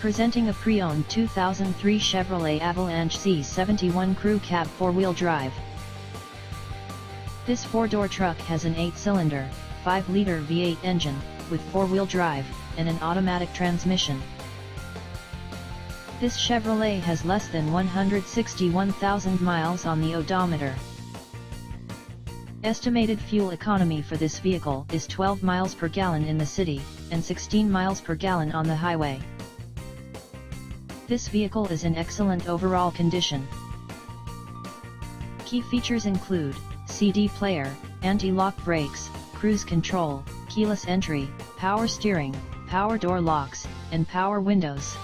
Presenting a pre-owned 2003 Chevrolet Avalanche Z71 Crew Cab 4-wheel drive. This 4-door truck has an 8-cylinder, 5-liter V8 engine, with 4-wheel drive, and an automatic transmission. This Chevrolet has less than 161,000 miles on the odometer. Estimated fuel economy for this vehicle is 12 miles per gallon in the city, and 16 miles per gallon on the highway. This vehicle is in excellent overall condition. Key features include CD player, anti-lock brakes, cruise control, keyless entry, power steering, power door locks, and power windows.